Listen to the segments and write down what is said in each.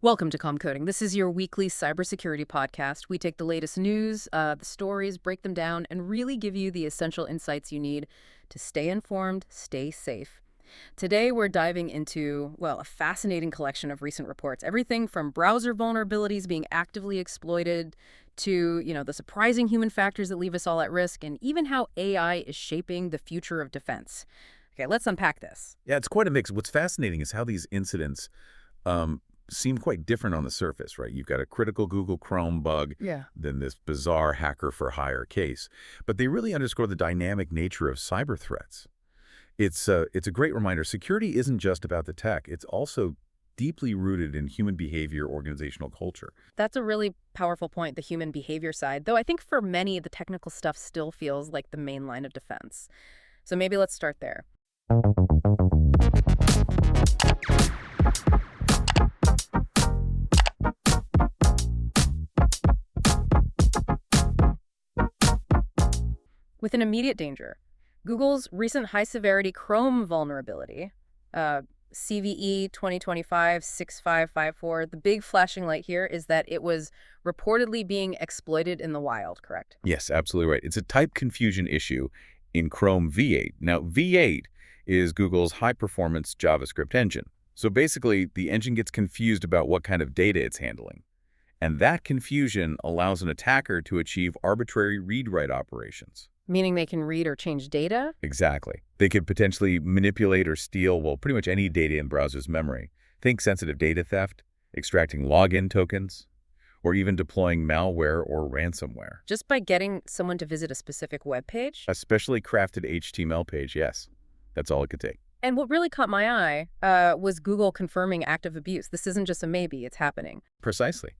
Welcome to Coding. This is your weekly cybersecurity podcast. We take the latest news, the stories, break them down, and really give you the essential insights you need to stay informed, stay safe. Today, we're diving into, well, a fascinating collection of recent reports. Everything from browser vulnerabilities being actively exploited to, the surprising human factors that leave us all at risk, and even how AI is shaping the future of defense. Okay, let's unpack this. Yeah, it's quite a mix. What's fascinating is how these incidents seem quite different on the surface, right? You've got a critical Google Chrome bug, Yeah. then this bizarre hacker-for-hire case. But they really underscore the dynamic nature of cyber threats. It's a great reminder. Security isn't just about the tech. It's also deeply rooted in human behavior, organizational culture. That's a really powerful point, the human behavior side, though I think for many, the technical stuff still feels like the main line of defense. So maybe let's start there. With an immediate danger, Google's recent high-severity Chrome vulnerability, CVE 2025-6554, the big flashing light here is that it was reportedly being exploited in the wild, correct? Yes, absolutely right. It's a type confusion issue in Chrome V8. Now, V8 is Google's high-performance JavaScript engine. So basically, the engine gets confused about what kind of data it's handling. And that confusion allows an attacker to achieve arbitrary read-write operations. Meaning they can read or change data? Exactly. They could potentially manipulate or steal, well, pretty much any data in browser's memory. Think sensitive data theft, extracting login tokens, or even deploying malware or ransomware. Just by getting someone to visit a specific web page? A specially crafted HTML page, yes. That's all it could take. And what really caught my eye was Google confirming active abuse. This isn't just a maybe, it's happening. Precisely.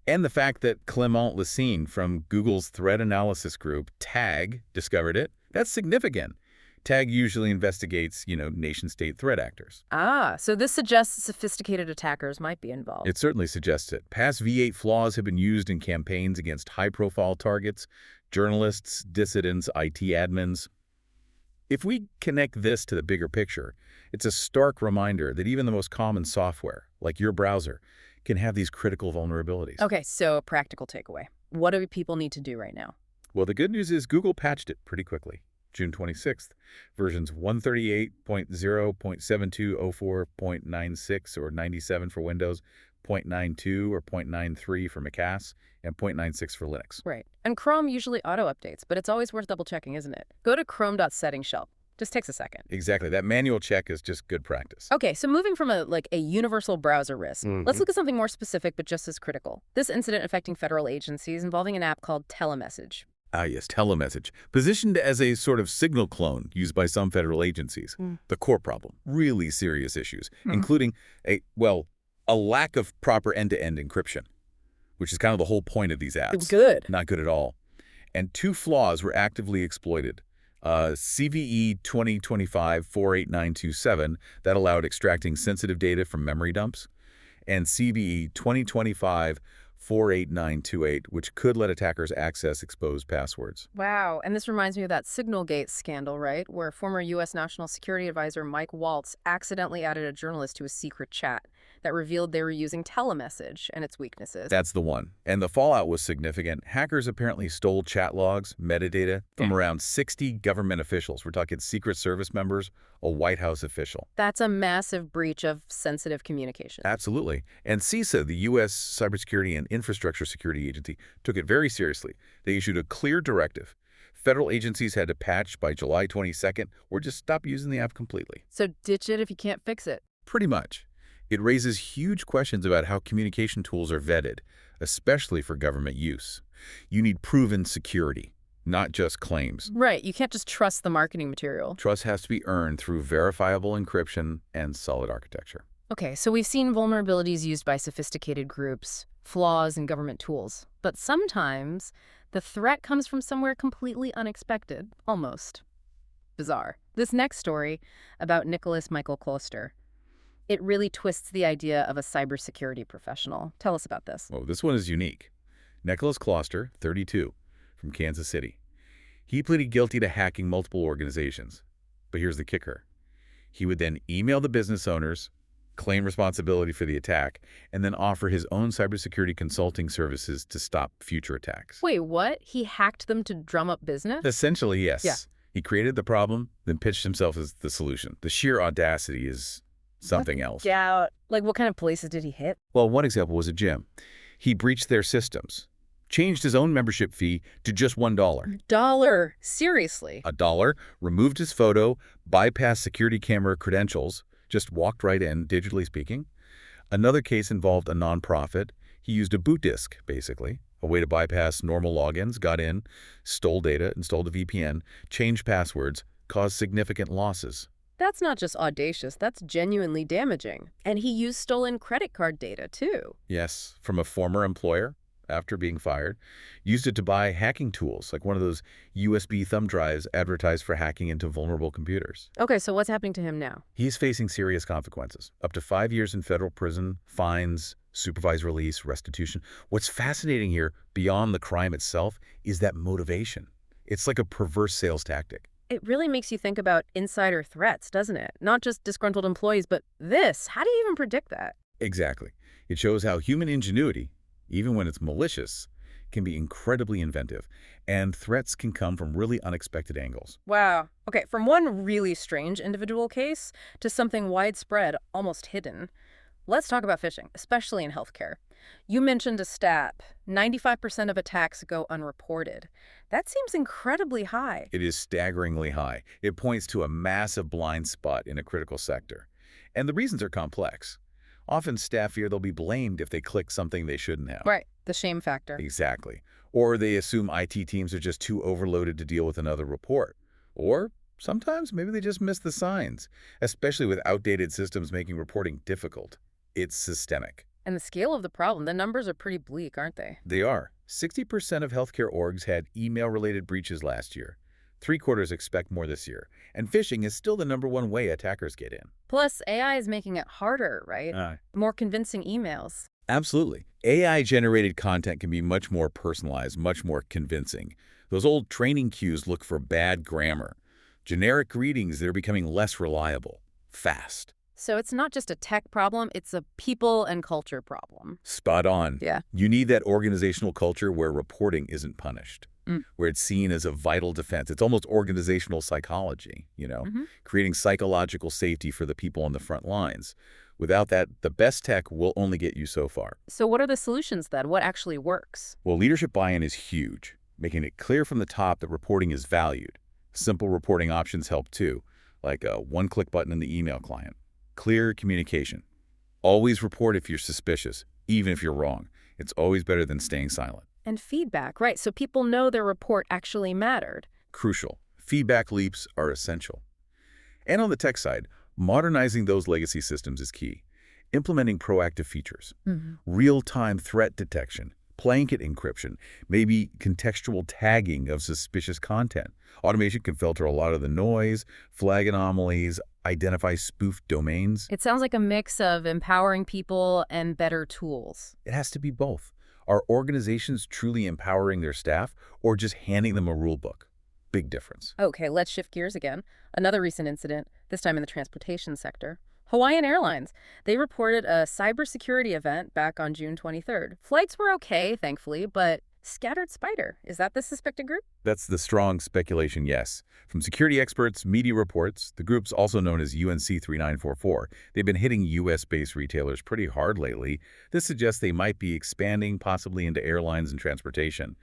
And the fact that Clément Lessine from Google's threat analysis group, TAG, discovered it, that's significant. TAG usually investigates, nation-state threat actors. Ah, so this suggests sophisticated attackers might be involved. It certainly suggests it. Past V8 flaws have been used in campaigns against high-profile targets, journalists, dissidents, IT admins. If we connect this to the bigger picture, it's a stark reminder that even the most common software, like your browser, can have these critical vulnerabilities. Okay, so practical takeaway. What do people need to do right now? Well, the good news is Google patched it pretty quickly. June 26th, versions 138.0.7204.96 or 97 for Windows, 0.92 or 0.93 for macOS, and 0.96 for Linux. Right. And Chrome usually auto-updates, but it's always worth double-checking, isn't it? Go to chrome.settings shelf. Just takes a second. Exactly. That manual check is just good practice. Okay, so moving from a universal browser risk, let's look at something more specific but just as critical. This incident affecting federal agencies involving an app called telemessage. Ah, yes, telemessage. Positioned as a sort of signal clone used by some federal agencies. The core problem, really serious issues, including a lack of proper end-to-end encryption, which is kind of the whole point of these apps. Good. Not good at all. And two flaws were actively exploited. CVE 2025-48927, that allowed extracting sensitive data from memory dumps, and CVE 2025-48928, which could let attackers access exposed passwords. Wow, and this reminds me of that Signalgate scandal, right? Where former U.S. National Security Advisor Mike Waltz accidentally added a journalist to a secret chat that revealed they were using telemessage and its weaknesses. That's the one. And the fallout was significant. Hackers apparently stole chat logs, metadata, from around 60 government officials. We're talking Secret Service members, a White House official. That's a massive breach of sensitive communication. Absolutely. And CISA, the U.S. Cybersecurity and Infrastructure Security Agency, took it very seriously. They issued a clear directive. Federal agencies had to patch by July 22nd or just stop using the app completely. So ditch it if you can't fix it. Pretty much. It raises huge questions about how communication tools are vetted, especially for government use. You need proven security, not just claims. Right, you can't just trust the marketing material. Trust has to be earned through verifiable encryption and solid architecture. Okay, so we've seen vulnerabilities used by sophisticated groups, flaws in government tools. But sometimes the threat comes from somewhere completely unexpected, almost bizarre. This next story about Nicholas Michael Kloster, it really twists the idea of a cybersecurity professional. Tell us about this. Well, this one is unique. Nicholas Kloster, 32, from Kansas City. He pleaded guilty to hacking multiple organizations. But here's the kicker. He would then email the business owners, claim responsibility for the attack, and then offer his own cybersecurity consulting services to stop future attacks. Wait, what? He hacked them to drum up business? Essentially, Yeah. yes. He created the problem, then pitched himself as the solution. The sheer audacity is something else. Yeah. Like, what kind of places did he hit? Well, one example was a gym. He breached their systems, changed his own membership fee to just $1. Dollar. Seriously. $1, removed his photo, bypassed security camera credentials, just walked right in, digitally speaking. Another case involved a nonprofit. He used a boot disk, basically, a way to bypass normal logins, got in, stole data, installed a VPN, changed passwords, caused significant losses. That's not just audacious, that's genuinely damaging. And he used stolen credit card data, too. Yes, from a former employer after being fired, used it to buy hacking tools, like one of those USB thumb drives advertised for hacking into vulnerable computers. Okay, so what's happening to him now? He's facing serious consequences, up to 5 years in federal prison, fines, supervised release, restitution. What's fascinating here, beyond the crime itself, is that motivation. It's like a perverse sales tactic. It really makes you think about insider threats, doesn't it? Not just disgruntled employees, but this. How do you even predict that? Exactly. It shows how human ingenuity, even when it's malicious, can be incredibly inventive, and threats can come from really unexpected angles. Wow. Okay, from one really strange individual case to something widespread, almost hidden. Let's talk about phishing, especially in healthcare. You mentioned a stat. 95% of attacks go unreported. That seems incredibly high. It is staggeringly high. It points to a massive blind spot in a critical sector. And the reasons are complex. Often staff fear they'll be blamed if they click something they shouldn't have. Right, the shame factor. Exactly. Or they assume IT teams are just too overloaded to deal with another report. Or sometimes maybe they just miss the signs, especially with outdated systems making reporting difficult. It's systemic. And the scale of the problem, the numbers are pretty bleak, aren't they? They are. 60% of healthcare orgs had email-related breaches last year. 3/4 expect more this year. And phishing is still the #1 way attackers get in. Plus, AI is making it harder, right? More convincing emails. Absolutely. AI-generated content can be much more personalized, much more convincing. Those old training cues look for bad grammar. Generic greetings that are becoming less reliable. Fast. So it's not just a tech problem, it's a people and culture problem. Spot on. Yeah. You need that organizational culture where reporting isn't punished, where it's seen as a vital defense. It's almost organizational psychology, creating psychological safety for the people on the front lines. Without that, the best tech will only get you so far. So what are the solutions then? What actually works? Well, leadership buy-in is huge, making it clear from the top that reporting is valued. Simple reporting options help too, like a one-click button in the email client. Clear communication. Always report if you're suspicious, even if you're wrong. It's always better than staying silent. And feedback, right, so people know their report actually mattered. Crucial. Feedback loops are essential. And on the tech side, modernizing those legacy systems is key. Implementing proactive features, real-time threat detection, blanket encryption, maybe contextual tagging of suspicious content. Automation can filter a lot of the noise, flag anomalies, identify spoofed domains. It sounds like a mix of empowering people and better tools. It has to be both. Are organizations truly empowering their staff or just handing them a rule book? Big difference. Okay, let's shift gears again. Another recent incident, this time in the transportation sector. Hawaiian Airlines. They reported a cybersecurity event back on June 23rd. Flights were okay, thankfully, but scattered spider. Is that the suspected group? That's the strong speculation, yes. From security experts, media reports, the group's also known as UNC 3944. They've been hitting U.S.-based retailers pretty hard lately. This suggests they might be expanding possibly into airlines and transportation.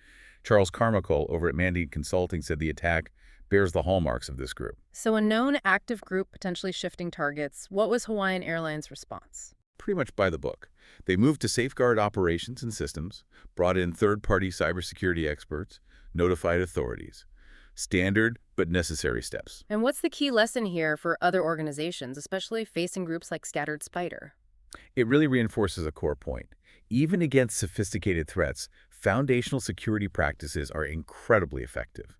Charles Carmichael over at Mandate Consulting said the attack bears the hallmarks of this group. So a known active group potentially shifting targets. What was Hawaiian Airlines' response? Pretty much by the book. They moved to safeguard operations and systems, brought in third-party cybersecurity experts, notified authorities. Standard but necessary steps. And what's the key lesson here for other organizations, especially facing groups like Scattered Spider? It really reinforces a core point. Even against sophisticated threats, foundational security practices are incredibly effective.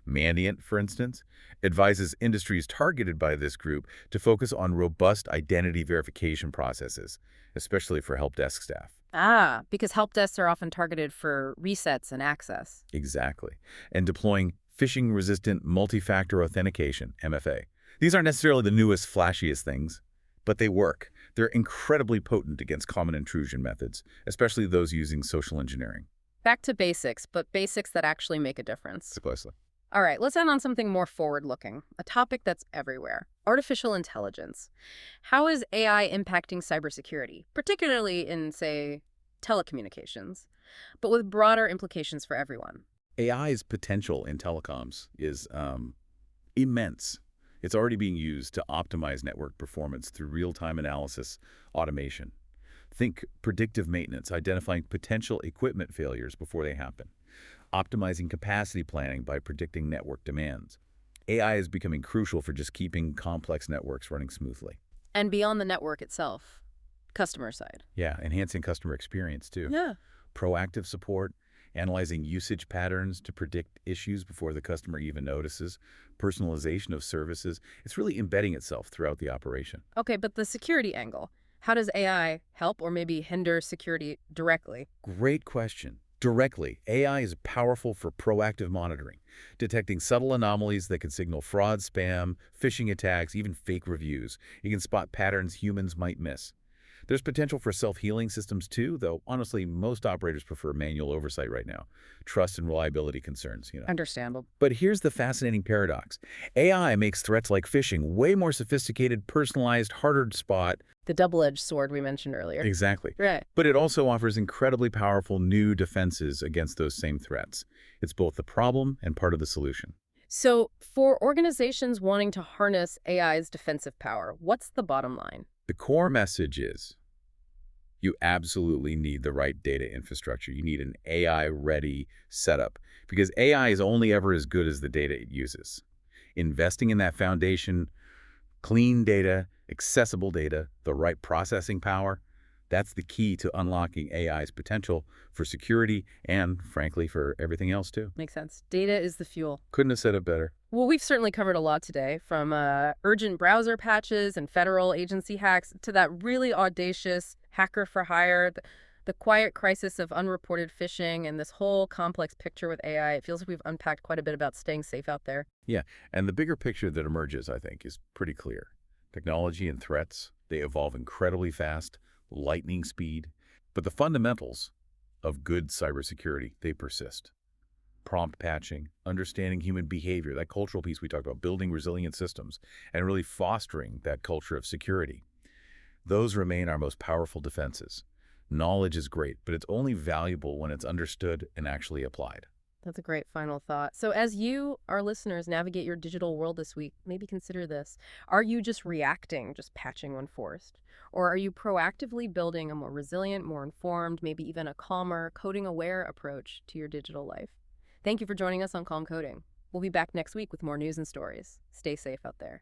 Mandiant, for instance, advises industries targeted by this group to focus on robust identity verification processes, especially for help desk staff. Ah, because help desks are often targeted for resets and access. Exactly. And deploying phishing-resistant multi-factor authentication, MFA. These aren't necessarily the newest, flashiest things, but they work. They're incredibly potent against common intrusion methods, especially those using social engineering. Back to basics, but basics that actually make a difference. Precisely. All right, let's end on something more forward-looking, a topic that's everywhere: artificial intelligence. How is AI impacting cybersecurity, particularly in, say, telecommunications, but with broader implications for everyone? AI's potential in telecoms is immense. It's already being used to optimize network performance through real-time analysis, automation. Think predictive maintenance, identifying potential equipment failures before they happen. Optimizing capacity planning by predicting network demands. AI is becoming crucial for just keeping complex networks running smoothly. And beyond the network itself, customer side. Yeah, enhancing customer experience too. Yeah. Proactive support, analyzing usage patterns to predict issues before the customer even notices, personalization of services. It's really embedding itself throughout the operation. Okay, but the security angle. How does AI help or maybe hinder security directly? Great question. Directly, AI is powerful for proactive monitoring, detecting subtle anomalies that can signal fraud, spam, phishing attacks, even fake reviews. You can spot patterns humans might miss. There's potential for self-healing systems too, though honestly, most operators prefer manual oversight right now. Trust and reliability concerns. Understandable. But here's the fascinating paradox. AI makes threats like phishing way more sophisticated, personalized, harder to spot. The double-edged sword we mentioned earlier. Exactly. Right. But it also offers incredibly powerful new defenses against those same threats. It's both the problem and part of the solution. So, for organizations wanting to harness AI's defensive power, what's the bottom line? The core message is you absolutely need the right data infrastructure. You need an AI-ready setup because AI is only ever as good as the data it uses. Investing in that foundation, clean data, accessible data, the right processing power, that's the key to unlocking AI's potential for security and, frankly, for everything else too. Makes sense. Data is the fuel. Couldn't have said it better. Well, we've certainly covered a lot today, from urgent browser patches and federal agency hacks to that really audacious hacker for hire, the quiet crisis of unreported phishing, and this whole complex picture with AI. It feels like we've unpacked quite a bit about staying safe out there. Yeah, and the bigger picture that emerges, I think, is pretty clear. Technology and threats, they evolve incredibly fast, lightning speed, but the fundamentals of good cybersecurity, they persist. Prompt patching, understanding human behavior, that cultural piece we talked about, building resilient systems, and really fostering that culture of security. Those remain our most powerful defenses. Knowledge is great, but it's only valuable when it's understood and actually applied. That's a great final thought. So as you, our listeners, navigate your digital world this week, maybe consider this. Are you just reacting, just patching when forced? Or are you proactively building a more resilient, more informed, maybe even a calmer, coding-aware approach to your digital life? Thank you for joining us on Calm Coding. We'll be back next week with more news and stories. Stay safe out there.